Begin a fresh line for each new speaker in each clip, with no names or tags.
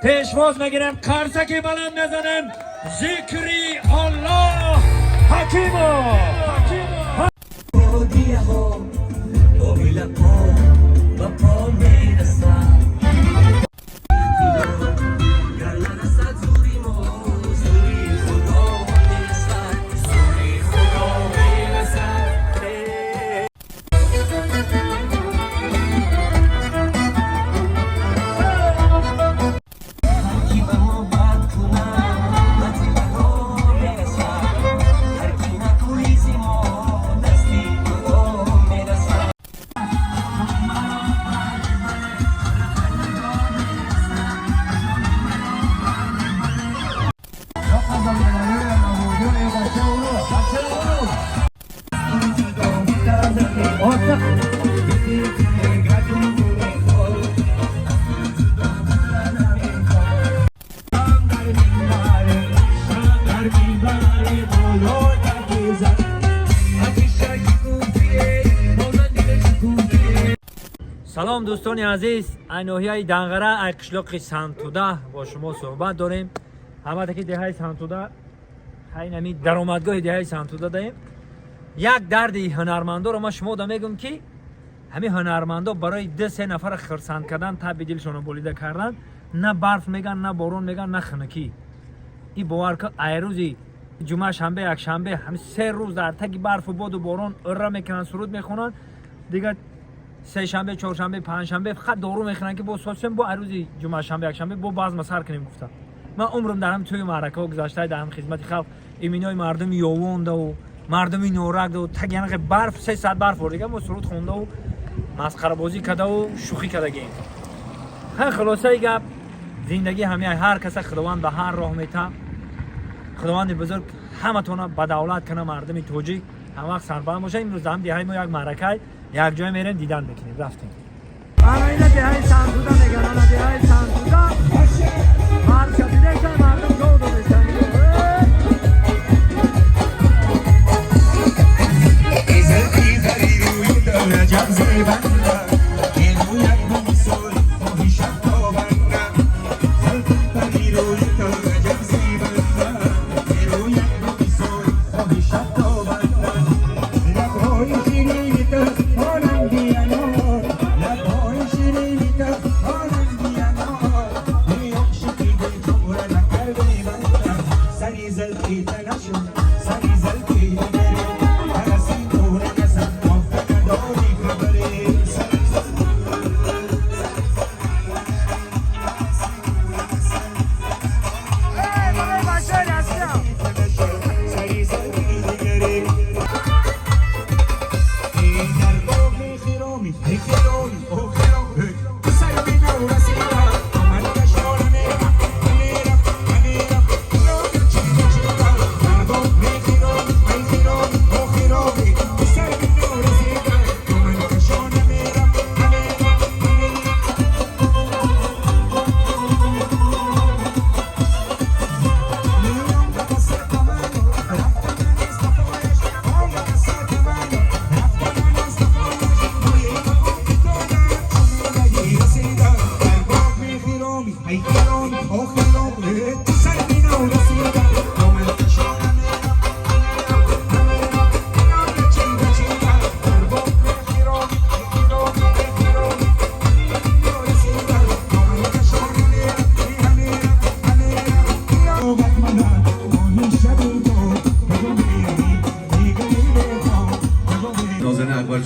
پیشواز میگیرم قرصکی بلند میزنم ذکری الله حکیمو سلام دوستان عزیز، اینوهی دنگره ای قشلاق سنتوده با شما صحبت داریم. همه که دهه سنتوده خیلی نمی درآمدگاه دهه سنتوده داریم. یک درد هنرمندا رو ما شما دا میگم که همین هنرمندا برای 2-3 نفر خرسند کردن تب دلشون بریده کردن، نه برف میگن، نه بارون میگن، نه خنکی. این باور که ایروزی جمعه شنبه یک شنبه همین 3 روز در تگی برف و باد و بارون اره میکنن، سرود میخونن، دیگه سه شنبه، چهارشنبه، پنجشنبه فقط دارو میخورن که با سوسیم با روزی جمعه شنبه یک شنبه با باز مسار کنیم. گفتم من عمرم درم توی معرکه گذاشته دارم خدمت خلق ایمینای مردم یووند و مردم نورک و تگینق برف 300 برف ورده ما سرود خونده و مسخره بازی کرده و شوخی کرده گیم. خلاصه گپ زندگی همه هر کس خداوند به هر راه میته. خداوند بزرگ همه تون به دولت کنه، مردم توجیه هم وقت سربلند باشه. امروز هم دیهای ما یک معرکه یک جای میریم دیدن بکنیم. رفتیم اینه دیهای سنتوده میگن، اینه دیهای سنتوده مرد شدیده که مردم جو دو بشن.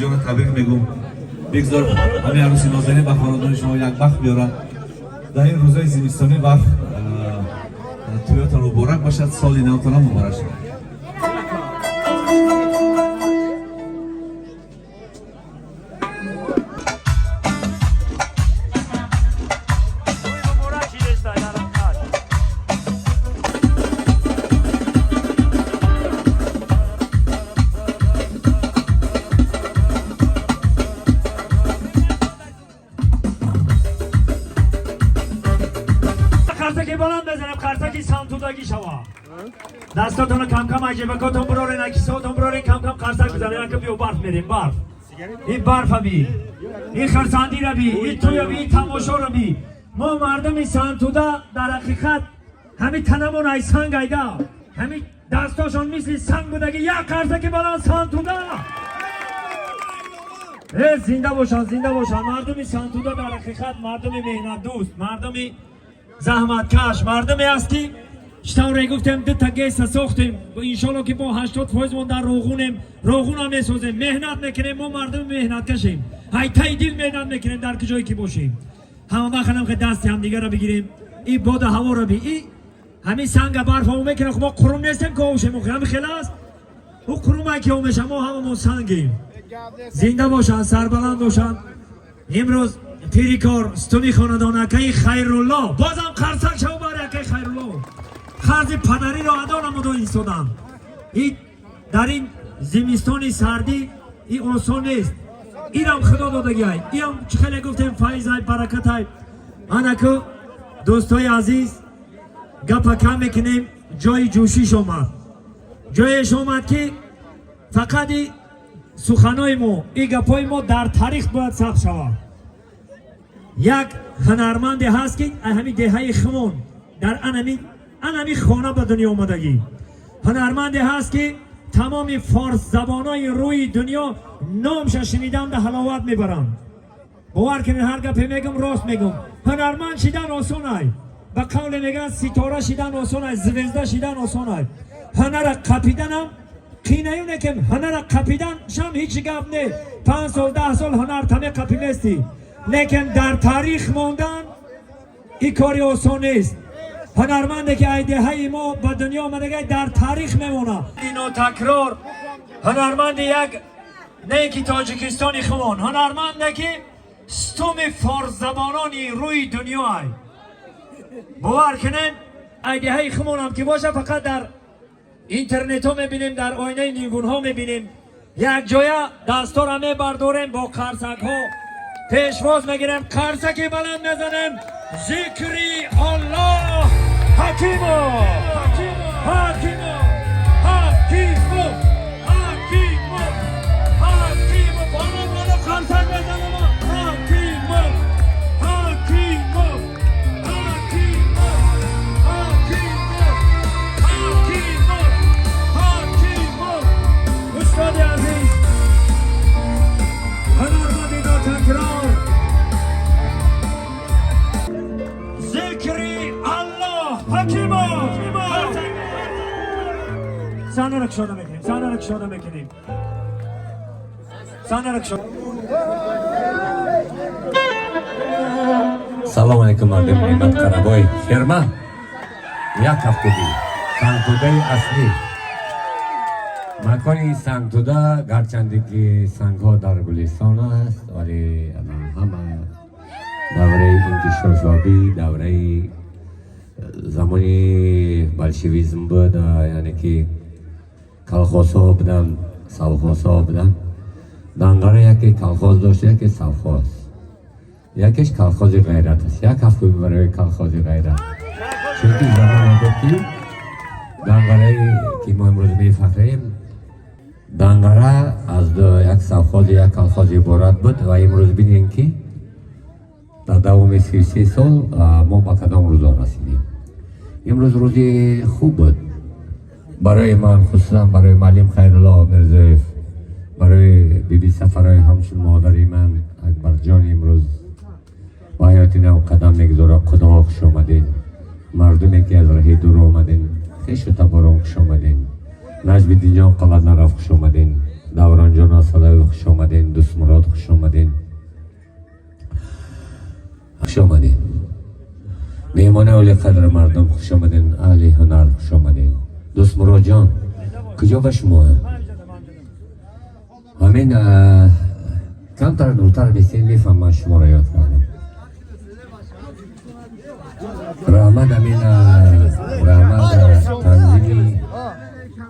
جان تبریک میگم. بگذار همین عروسی نازنین به خاندان شما یک بخت بیارم. در این روزهای زمستانی بخت تویتان مبارک باشد، سال نوتان مبارک شد.
قرصکی بلند بزنم، قرصکی سمتودگی شوا. دستاتون کم کم عجیبه کتون برارین، اکیساتون برارین، کم کم قرصک بزنین که بیو برف میریم. این برف بی، این خرساندی رو بی، این توی بی، این تماشا رو بی. ما مردم سنتودا در حقیقت همین تنمون ای سنگ ایدا، همین دستاشون مثل سنگ بوده که یک قرصه بلان سنتودا. زنده باشن زنده باشن. مردم سنتودا در حقیقت مردم مهنت دوست، مردم زحمتکش، مردمی است که شتوره گفتم دو تا گیس ساختیم و انشالله که با 80% من در روغون هم میسازیم، مهنت میکنیم. ما مردم مهنت کشیم، های تای دل مهنت میکنیم در کجایی که باشیم. همه بخنم که دستی هم دیگه را بگیریم، این باد هوا را بی این همین سنگ برف همون میکنه. خب ما قروم نیستیم که اوشیم، همین خلاص او قروم های که اومشه، ما همون سنگیم. زنده باشن، سربلند باشن. امروز پیری کار ستونی خاندانه که خیرالله بازم قرصک شو باره که خیرالله خرز پدری را ادا نموده ایستادم. این در این زمستان سردی این آسان نیست. این هم خدا دادگی های، این هم چه خیلی گفتیم فایز های برکت های. انا که دوستای عزیز گپ کم میکنیم، جای جوشیش آمد، جایش آمد که فقط سخنای ما، این گپای ما در تاریخ باید ثبت شود. یک هنرمندی هست که همین دهه خمون در انمی خانه به دنیا آمدگی، هنرمندی هست که تمام فارس زبانای روی دنیا نامش شنیدن به حلاوت میبرن. باور کنین هر گپی میگم راست میگم. هنرمند شدن آسان است، به قول میگن ستاره شدن آسان است، زوزده شدن آسان است. هنر قپیدن هم قینه که هنر قپیدن شم هیچ گپ نه. 5 سال 10 سال هنر تمه قپی نیستی، لیکن در تاریخ ماندن این کاری آسان نیست. هنرمنده که ایده های ما به دنیا آمدگی در تاریخ میمونه. اینو تکرار هنرمند یک نه که تاجیکستانی خمون، هنرمنده که ستوم فارس زبانانی روی دنیا های. باور کنین ایده های خمون هم که باشه فقط در اینترنت ها میبینیم، در آینه نیگون ها میبینیم. یک جایه دستار همه برداریم با قرصک ها پیشواز میگیریم، قرصکی بلند میزنیم، ذکری الله حکیمو حکیمو حکیمو حکیمو حکیمو بالا قرصک میزنیم، حکیمو حکیمو حکیمو حکیمو حکیمو حکیمو. استاد عزیز هنرمندی را تکرار ذکری الله حکیمو. سانه را کشاده میکنیم، سانه را کشاده میکنیم، سانه را کشاده.
سلام علیکم مردم نیمت قربای فرما یک هفتگی سنتوده اصلی مکانی سنتوده، گرچندی که سنگ ها در گلستان است ولی همه دوره انتشارشابی، دوره زمانی بلشویزم بود، یعنی که کلخاص ها بودن، سوخاص ها بودن. دنگره یکی کلخاص داشته، یکی سوخاص، یکیش کلخاص غیرت است. یک هفته برای کلخاص غیرت، چونکه زمان گفتیم دنگره که ما امروز میفخریم دنگره از یک سوخاص یک کلخاص عبارت بود و امروز بینیم که در دوام 33 سال ما با کدام روزا رسیدیم. امروز روزی خوب بود برای من، خصوصا برای معلم خیرالله مرزایف، برای بیبی سفرهای همچون مادری من اکبر جان امروز با حیات نو قدم میگذاره. خدا خوش آمدین، مردمی که از راه دور آمدین، خیش تبارون خوش آمدین، نجم جان قلعه نرف خوش آمدین، دوران جان صدای خوش آمدین، دوست مراد خوش آمدین، خوش آمدین. میهمان اولی قدر مردم خوش آمدین، اهل هنر خوش آمدین. دوست مراد جان کجا به شما؟ همین کمتر دورتر بسید میفهم شما را یاد کردم. رحمت همین رحمت تنظیمی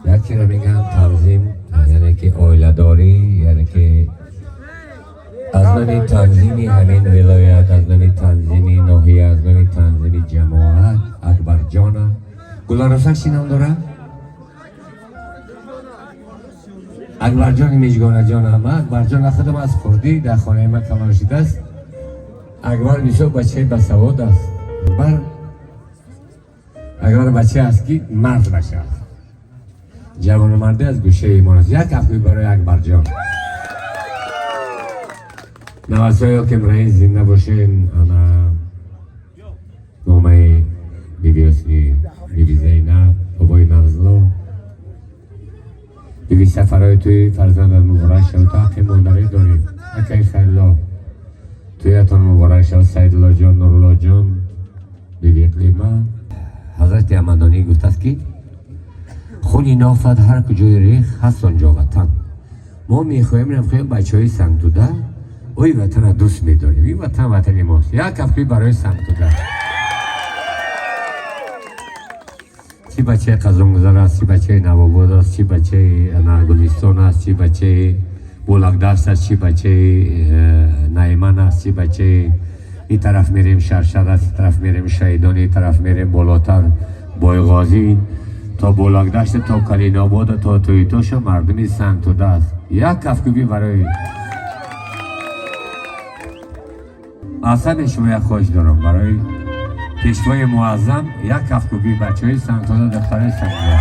یکی را میگن تنظیم، یعنی که آیله داری، یعنی که از نمی تنظیمی همین ولایت، از نمی تنظیمی ناحیه، از نمی تنظیمی جماعت اکبر جان گلارسک سینم داره. اکبر جان میجگانه جان همه، اکبر جان خودم از خوردی در خانه من کمانشید است. اکبر بسیار بچه بسواد است. اگر بچه است که مرد بچه است، جوان و مرده از گوشه ایمان است. یک افغی برای اکبر جان. نوازهای که رئیس زنده باشین. انا نامه بیبی اسمی، بیبی زینب، بابای نرزلا، بیبی سفرهای توی فرزند از مبارک شد. تا حقی مادری داریم. اکی خیلا توی اتان مبارک شد. سیدالله جان، نورالله جان، بیبی اقلیمه. حضرت احمدانی گفت است که خونی نافت هر کجای ریخ هست آنجا وطن. ما میخواهیم نمیخواهیم بچه های سنگتوده اوی وطن دوست میداریم. این وطن وطن ماست. یک افغی برای سنگتوده. چی بچه قزنگزار است، چی بچه نواباد است، چی بچه گلستان است، چی بچه بولکدشت است، چی بچه نایمان است، چی بچه این طرف میریم شرشر است، این طرف میریم شهیدان، این طرف میریم بالاتر بایغازی تا بولکدشت تا کلین آباد تا تویتوش مردمی سنگتوده است. یک کفکوبی برای اصلا شما یک خوش دارم برای پیشوای معظم. یک کفکوبی بچه های سنگتوده دخترای سنگتوده.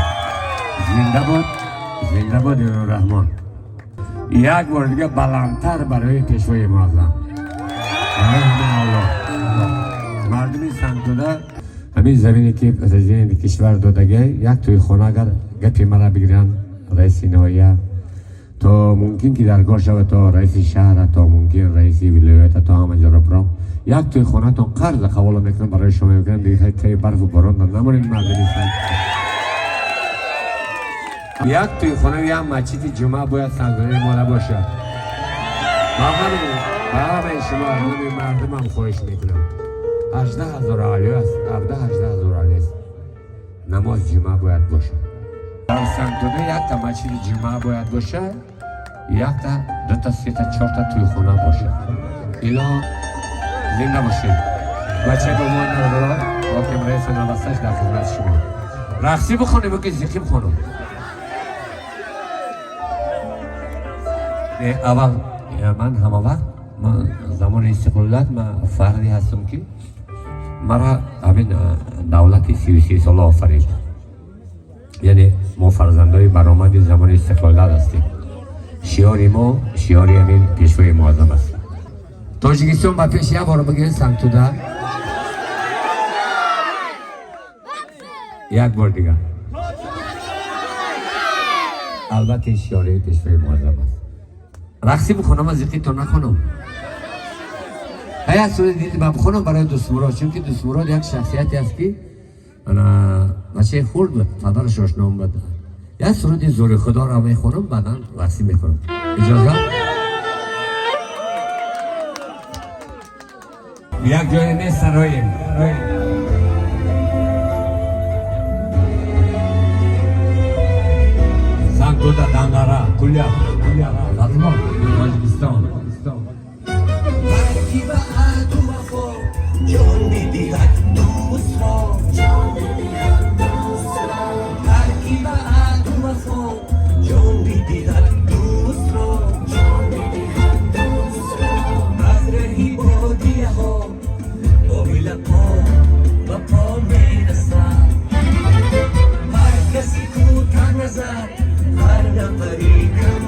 زنده بود، زنده بود رحمان. یک بار دیگه بلندتر برای پیشوای معظم. مردمی سنگتوده همین زمینی که از این کشور دادگه یک توی خانه اگر گپی مرا بگیرن رئیس نهایه تا ممکن که درگاه شود تا رئیس شهر تا ممکن رئیس ولایت تا همه جا را برام یک توی خانه تا قرض قبول میکنم برای شما میکنم دیگه تای برف و باران نمونید مردمی سنگتوده. یک توی خانه یک مسجد جمعه باید سنگتوده ما نباشد. همه شما همه مردم هم خواهش میکنم 18,000 عالی است. 18,000 عالی است. نماز جمعه باید باشه. در سنگتوده یک تا مسجد جمعه باید باشه. یک تا دو تا سه تا چهار تا توی خونه باشه. ایلا زنده باشید. بچه با ما نردار حاکم رئیس نوستش در خدمت شما. رقصی بخونیم که زیقیم خونم. اول من همه وقت من زمان استقلالت من فردی هستم که مرا همین دولت 33 ساله آفرید. یعنی ما فرزندای برآمد زمان استقلالت هستیم. شعاری ما شعاری همین پیشوای معظم است. تاجیکستان با پیش یک بار بگیرید سنگتوده. یک بار دیگه. البته شعاری پیشوای معظم است. رقصی بخونم از زیقی تو نخونم. هیا سوری دیدی من بخونم برای دوست مراد، چون که دوست مراد یک شخصیتی است که بچه خورد بود، پدرش آشنام بود. یک سرودی زور خدا را میخونم بعدا رقصی میکنم. اجازه؟ یک جای نیست سراییم. سنگتوده دنگره کلیا لازمان تاجیکستان.
هرکی به عهد و وفا جان بدهد دوست را. هرکی به عهد و وفا جان بدهد دوست را. از رهی بادیه ها قابل پا و پا میرسد. هر کسی کوتاه نظر هر نفری کم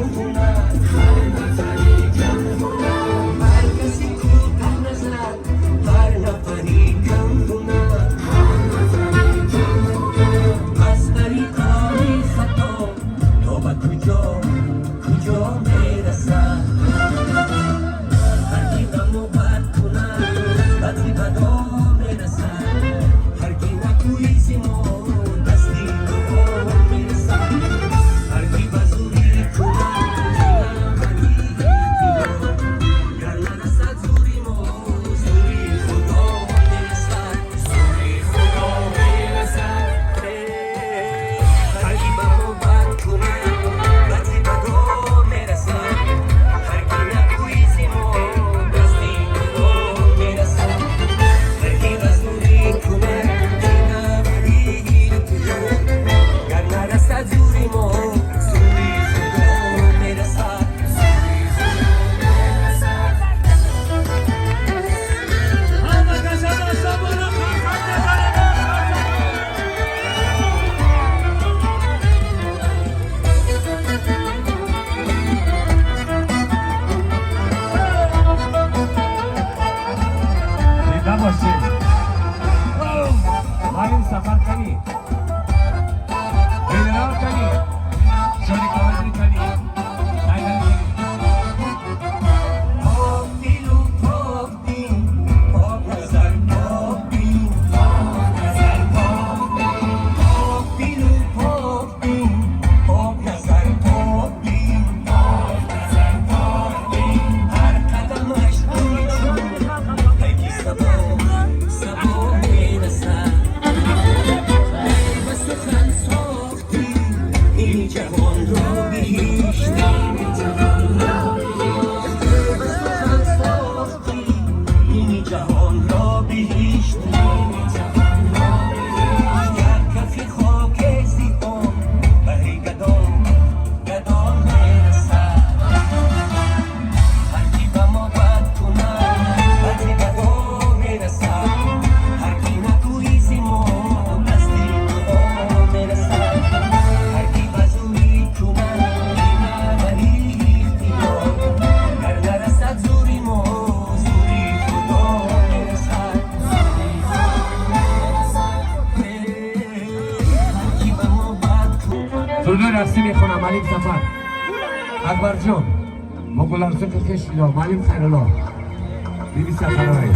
مالین سفر کنی جنرال کنی شوری کامل کنی سایدن کنی سرود رقصی میخونم مالین سفر اکبر جان مقلارسون که کشیلا مالین خیرلا بیبی سفر های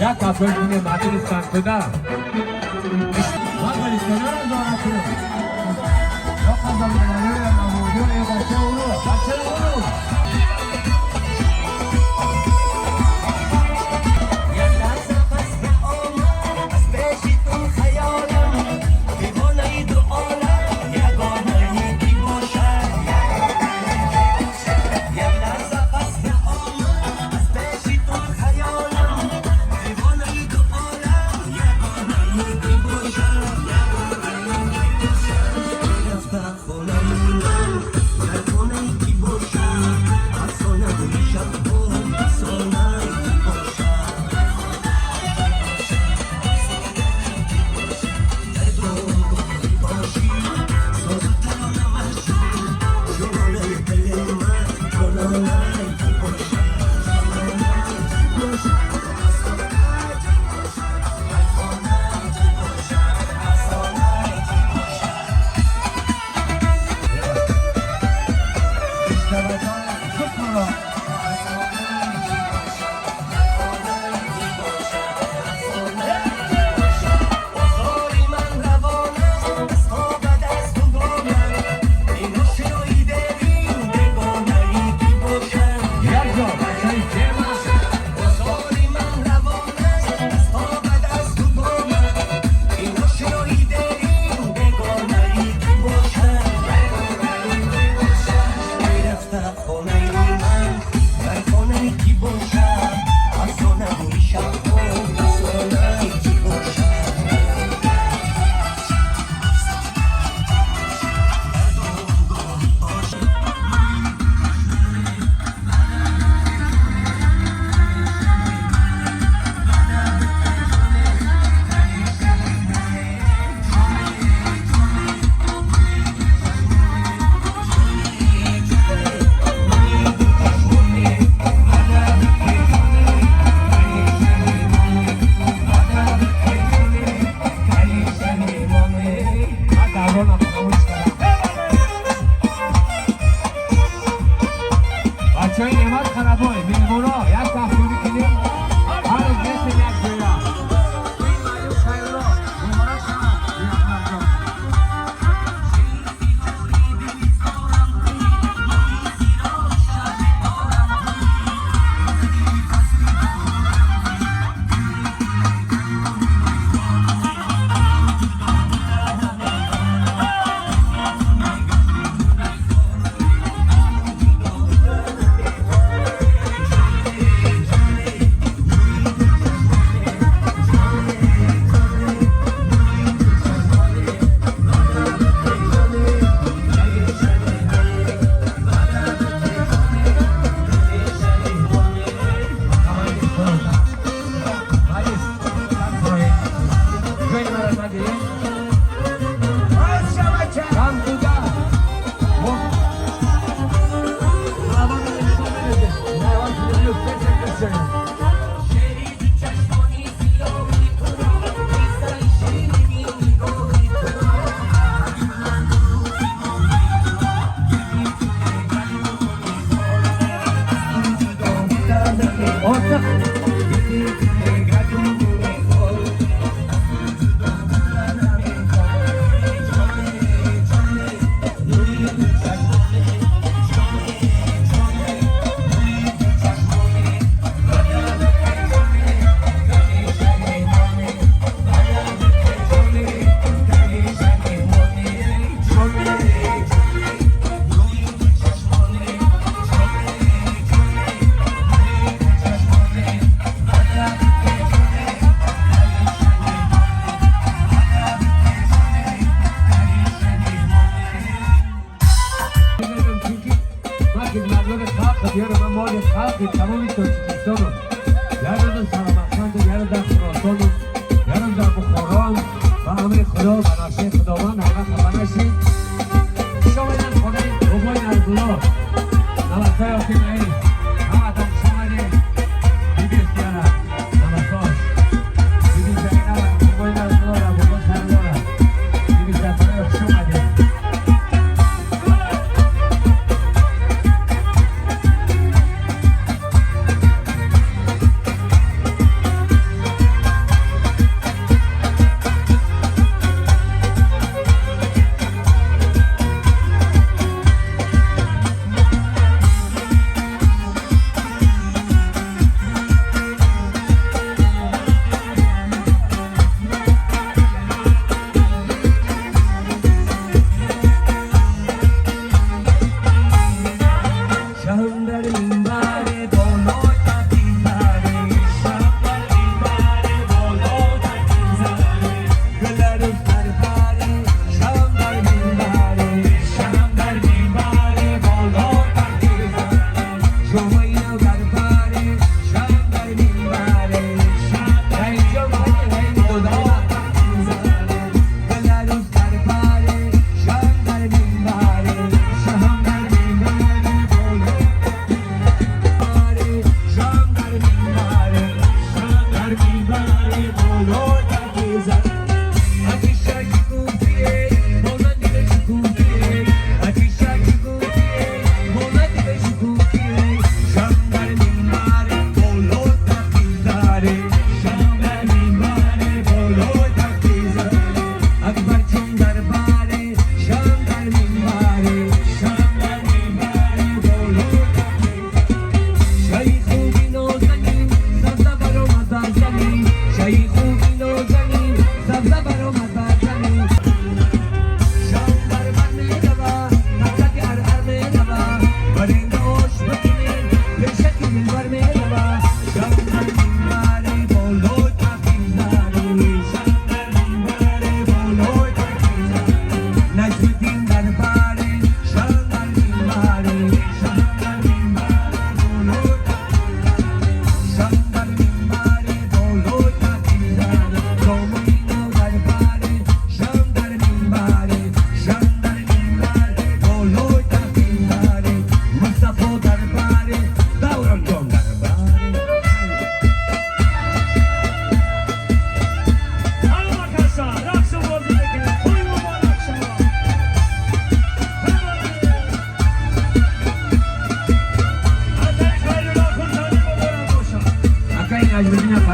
یا کافر اینه مادری سانتودا مادری سانتودا دارد یا کافر اینه مادری بچه اونو
Con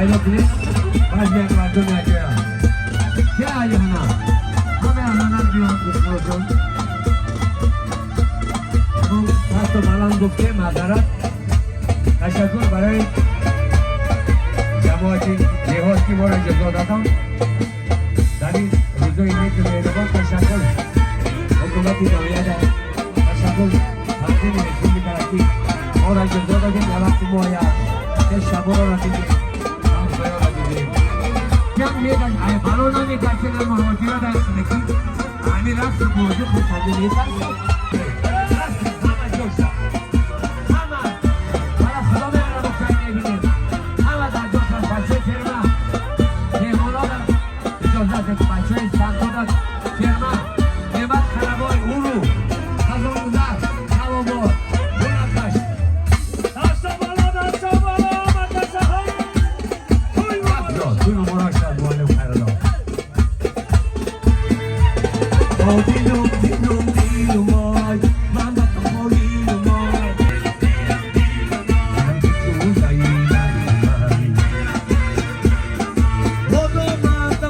پیدا کنید بعضی یک مردم نگویم که علی هنا همه الانم بیان بخورشون اون دست و بلند گفته معذرت تشکر برای جماعتی جهاد که ما را جزا دادم در این روزای نیک مهربان تشکر حکومتی دولت تشکر تنظیم رسولی ترقی ما را جزا دادیم در وقت ما یک شبا را دیدیم هم خیال را دیدیم جمع میدن ای بلو نمیکن که مهاجی را در سنکی همین رفت موضوع خود تنظیم نیست همه جوشا همه حالا خدا میره بخشای نبینیم همه در جوشا بچه فرما نیمونا در اجازت بچه سنگو در فرما نیمت خرابای اورو خزان گذر نوابار بلندش توی مبارک شد معلم خیرالله دیلوم دیلوم دیلوم آی من بطمو دیلوم آی من تو زیلم بودو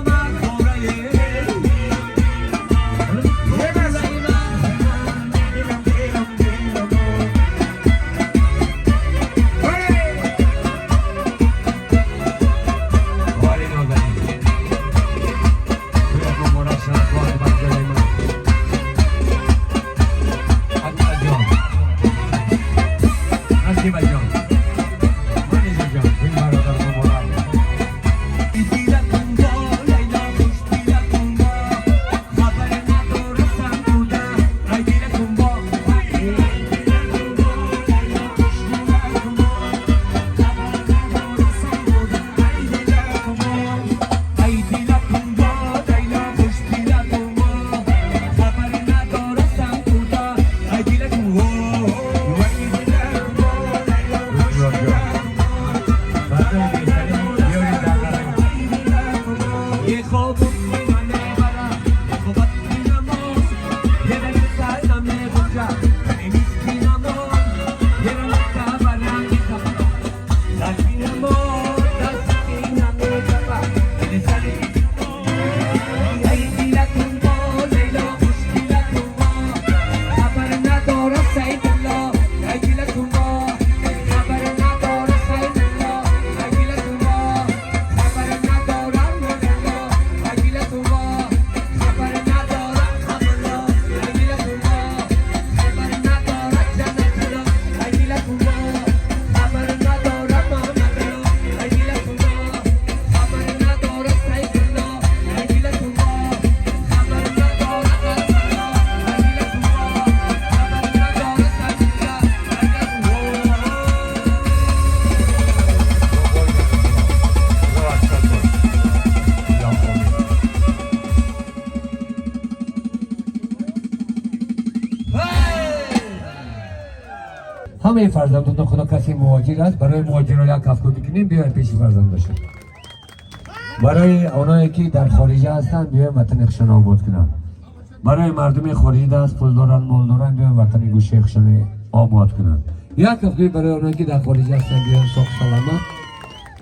من خورایی یه زیلم دیلم دیلم دیلم واری نازنی توی مبارک شد معلم خیرالله Спасибо, Джон. Менеджер Джон, вы бародар мубарак. Дила кунго, лайла куш дила кунго. Хабар надорасам туда, ай дила кунго. Дила кунго, лайла куш дила кунго. Хабар надорасам туда, ай дила кунго. Ай дила кунго, лайла куш дила кунго. Хабар надорасам туда, ай дила кунго. همه فرزندان خدا کسی مهاجر است برای مهاجران یک هفته بکنیم بیاین پیش فرزنداشون برای اونایی که در خارج هستن بیاین وطن خشن آباد کنن برای مردم خارجی دست پول دارن مال دارن بیاین وطن گوشه خشن آباد کنن یک هفته برای اونایی که در خارج هستن بیاین سوق سلامت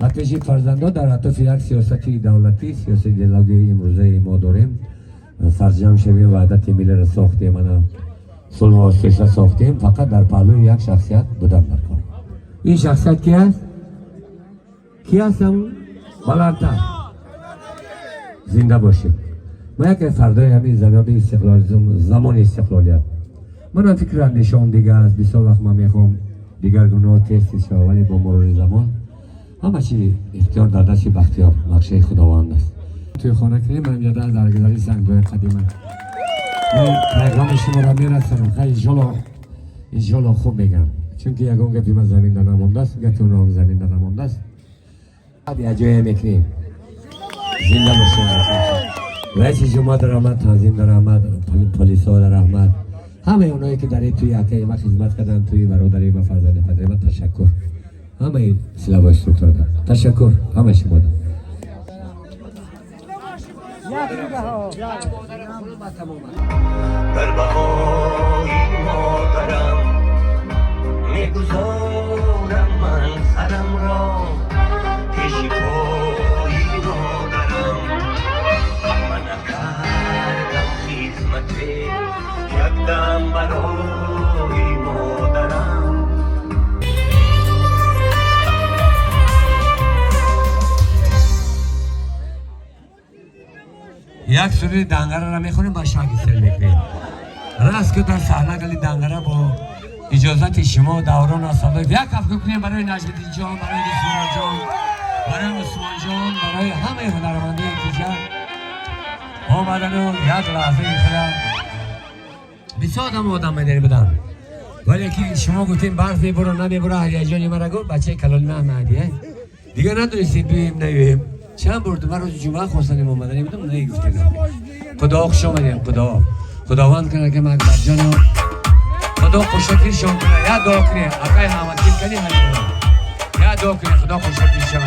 و پیش فرزندان در عطف یک سیاستی دولتی سیاست دیالوگی امروزه ما داریم سرجم شویم وحدت ملی را ساختیم من صلح و استشهاد ساختیم فقط در پهلوی یک شخصیت بودم در کار این شخصیت کی است؟ کی هستم؟ بلندتر زنده باشیم ما یک فردای همین زنابه استقلال زمان استقلالیت من فکر اندیشم دیگه است بسیار وقت من میخوام دیگر گناه تست شد ولی با مرور زمان همه چی اختیار در دست بختیار نقشه خداوند است توی خانه کنیم من یاده از درگذاری سنگ‌های قدیمه من پیغام شما را میرسونم خیلی انشالله خوب میگم چون که یکم گپی من زمین در نمونده است گپی اونها هم زمین در نمونده است بعد یه جایی میکنیم زنده باشیم رئیس جمهور در رحمت تنظیم در رحمت پلیس ها در رحمت همه اونایی که در توی یکی ما خدمت کردن توی برادری و فرزند پدر تشکر همه سلاح استرکتور دارم تشکر همه شما دارم
در بهای مادرم میگذارم من سرم را پیش
یک سوری دنگره را میخونیم با شاگستر میکنیم. راست که در صحنه گلی دنگره با اجازت شما دوران آسالای یک افکر کنیم برای نجمدین جان، برای رسولا جان، برای عثمان جان، برای همه هنرمنده دیگر آمدن و یک لحظه خدا بسیار آدم میداری بدن. ولی که شما گفتیم برف میبرو نمیبرو هریجانی مرا گفت بچه کلال محمدیه دیگه ندونستیم بیم نیویم چند برد من روز جمعه خواستنیم اومدنیم بودم نگفتیم خدا خوش آمدیم خداوند کنه که مکبر جانو خدا خوشکیل شما کنه یا دعا کنه اقای حمدکیل کنی همین یا دعا کنه خدا خوشکیل شما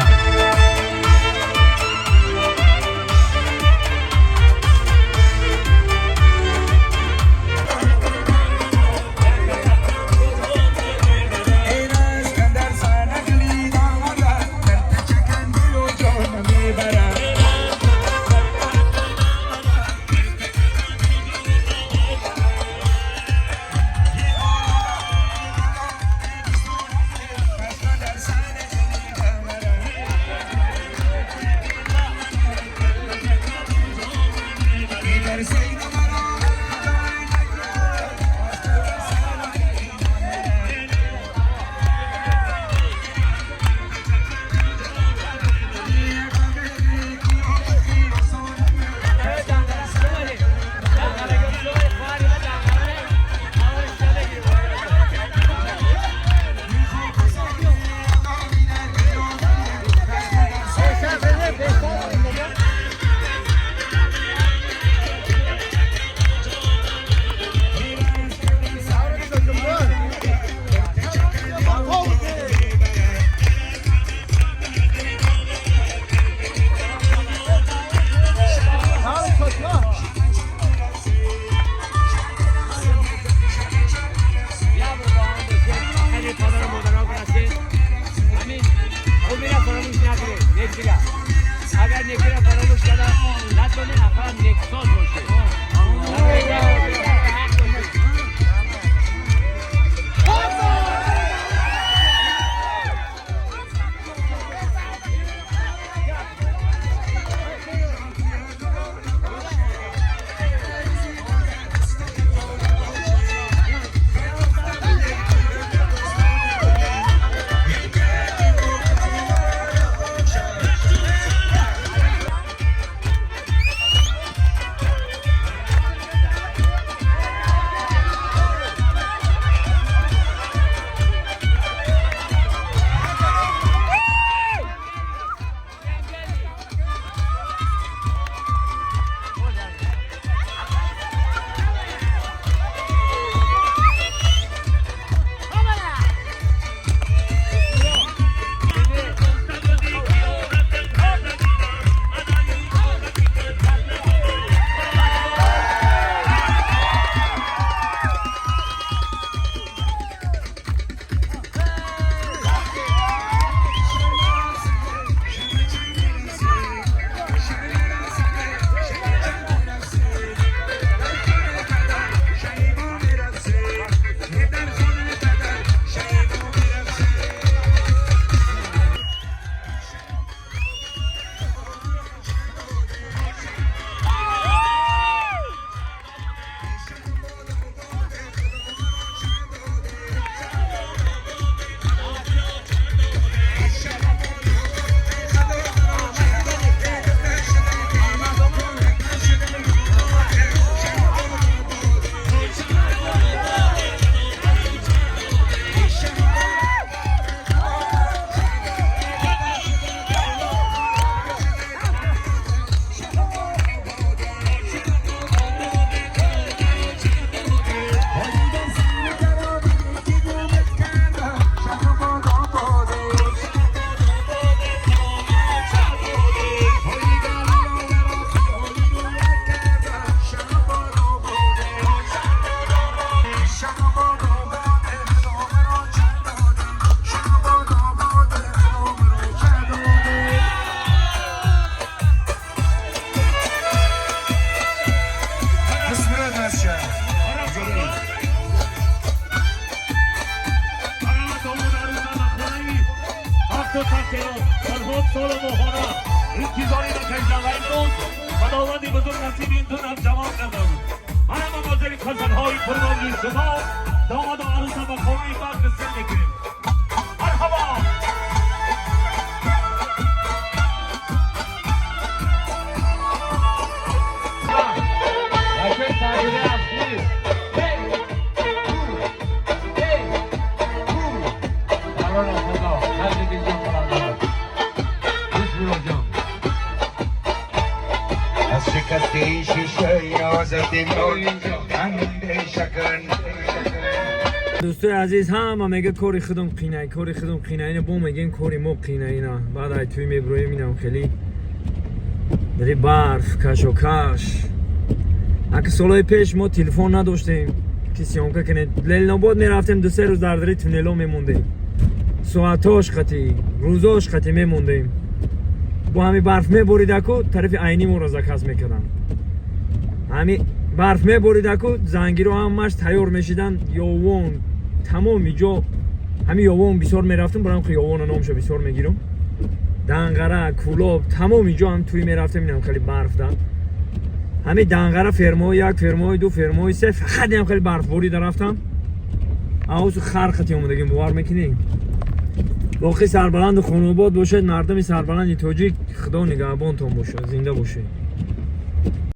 تو تاکیرو فرهاد سال ماهانا انتظاری نکشدن و امروز
خداوندی بزرگ نصیب این دو نفس جوان کرده بود. من هم مازری خزنهای قربانی شما داماد و عروس با خواهی باد بسر میکنیم. مرحبا. Başka tabiri yaptı. Hey! Hey! Karona koda. Hadi gideceğim falan. Hiçbir hocam.
از شکسته شیشه آزاده اندیشه کن
دوستای عزیز همه میگه کاری خودم قینه اینه با میگن کاری ما قینه اینا بعد ای توی میبرویم اینم خیلی داری برف کش و کش اگه سالهای پیش ما تلفن نداشتیم که سیانکه کنه لیل نباد میرفتیم 2-3 روز در داری تونیلا میموندیم ساعتاش خطی روزاش خطی میموندیم با همین برف میبرید که طرف عینی ما را زکس میکردن همین برف میبرید که زنگی رو همش تیار میشیدن یاوان تمامی جا همین یاوان بسیار میرفتیم برام که یاوان نامشو بسیار میگیرم دنگره کولاب تمامی جا هم توی میرفتیم اینم خیلی برف دن همین دنگره فرمای 1 فرمای 2 فرمای 3 فقط هم خیلی برف برید رفتم اوسو خرختی اومدگیم بوار میکنیم باقی سربلند خانوباد باشه مردم سربلند تاجیک خدا نگهبانتون باشه زنده باشه